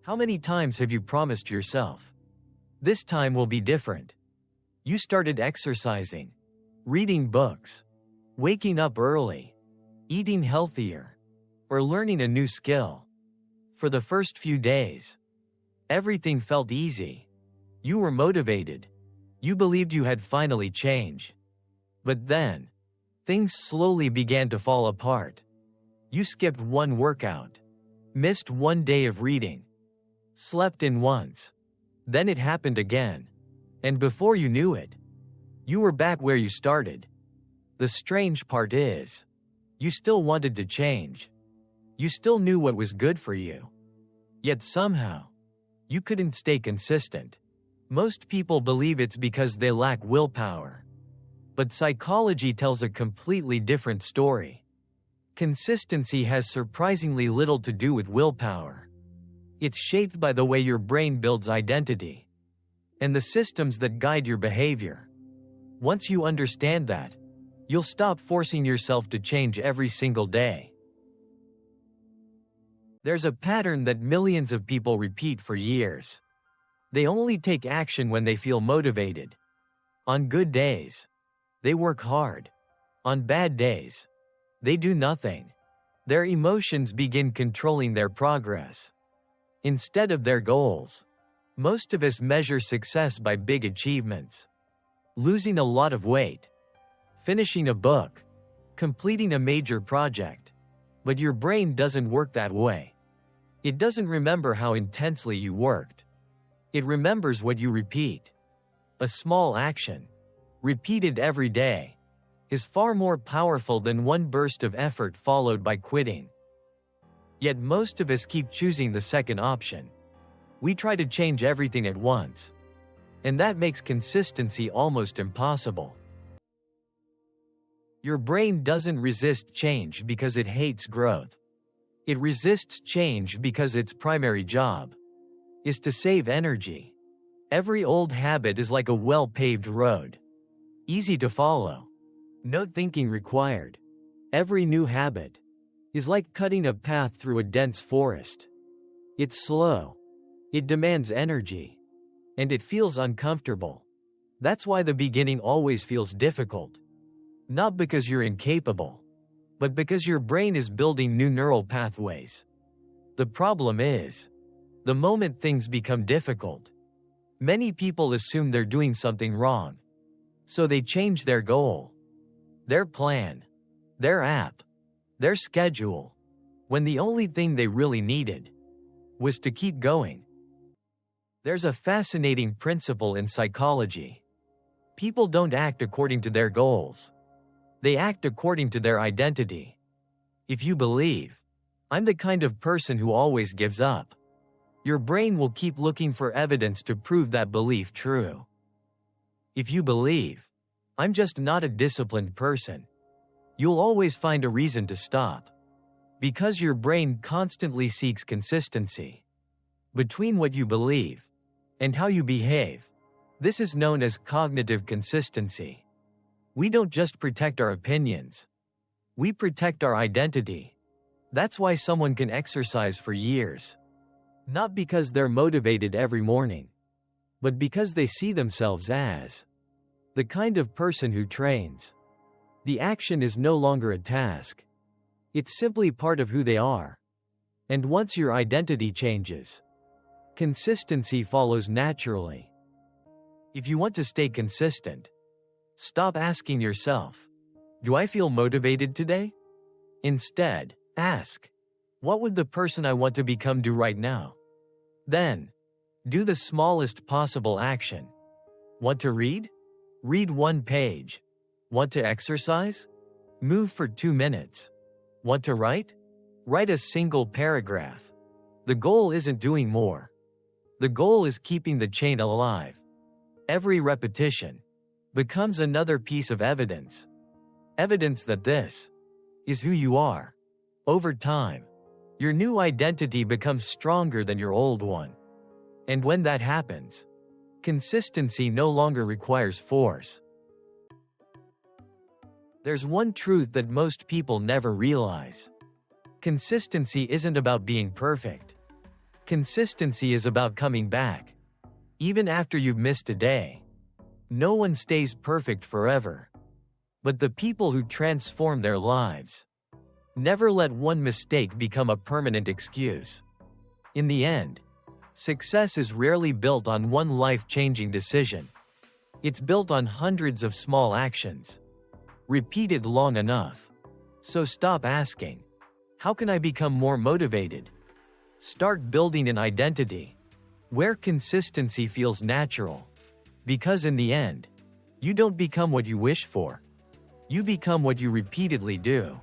How many times have you promised yourself, "This time will be different"? You started exercising, reading books, waking up early, eating healthier, or learning a new skill. For the first few days, everything felt easy. You were motivated. You believed you had finally changed. But then, things slowly began to fall apart. You skipped one workout, missed one day of reading, slept in once. Then it happened again. And before you knew it, you were back where you started. The strange part is, you still wanted to change. You still knew what was good for you. Yet somehow, you couldn't stay consistent. Most people believe it's because they lack willpower. But psychology tells a completely different story. Consistency has surprisingly little to do with willpower. It's shaped by the way your brain builds identity and the systems that guide your behavior. Once you understand that, you'll stop forcing yourself to change every single day. There's a pattern that millions of people repeat for years. They only take action when they feel motivated. On good days, they work hard. On bad days, they do nothing. Their emotions begin controlling their progress instead of their goals. Most of us measure success by big achievements. Losing a lot of weight, finishing a book, completing a major project. But your brain doesn't work that way. It doesn't remember how intensely you worked. It remembers what you repeat. A small action, repeated every day, is far more powerful than one burst of effort followed by quitting. Yet most of us keep choosing the second option. We try to change everything at once. And that makes consistency almost impossible. Your brain doesn't resist change because it hates growth. It resists change because its primary job is to save energy. Every old habit is like a well-paved road. Easy to follow. No thinking required. Every new habit is like cutting a path through a dense forest. It's slow. It demands energy. And it feels uncomfortable. That's why the beginning always feels difficult. Not because you're incapable, but because your brain is building new neural pathways. The problem is, the moment things become difficult, many people assume they're doing something wrong. So they change their goal, their plan, their app, their schedule, when the only thing they really needed was to keep going. There's a fascinating principle in psychology. People don't act according to their goals. They act according to their identity. If you believe, "I'm the kind of person who always gives up," your brain will keep looking for evidence to prove that belief true. If you believe, "I'm just not a disciplined person," you'll always find a reason to stop. Because your brain constantly seeks consistency between what you believe and how you behave. This is known as cognitive consistency. We don't just protect our opinions. We protect our identity. That's why someone can exercise for years. Not because they're motivated every morning, but because they see themselves as the kind of person who trains. The action is no longer a task. It's simply part of who they are. And once your identity changes, consistency follows naturally. If you want to stay consistent, stop asking yourself, "Do I feel motivated today?" Instead, ask, "What would the person I want to become do right now?" Then, do the smallest possible action. Want to read? Read one page. Want to exercise? Move for 2 minutes. Want to write? Write a single paragraph. The goal isn't doing more. The goal is keeping the chain alive. Every repetition becomes another piece of evidence. Evidence that this is who you are. Over time, your new identity becomes stronger than your old one. And when that happens, consistency no longer requires force. There's one truth that most people never realize. Consistency isn't about being perfect. Consistency is about coming back, even after you've missed a day. No one stays perfect forever, but the people who transform their lives. Never let one mistake become a permanent excuse. In the end, success is rarely built on one life-changing decision. It's built on hundreds of small actions, repeated long enough. So stop asking, how can I become more motivated? Start building an identity where consistency feels natural. Because in the end, you don't become what you wish for. You become what you repeatedly do.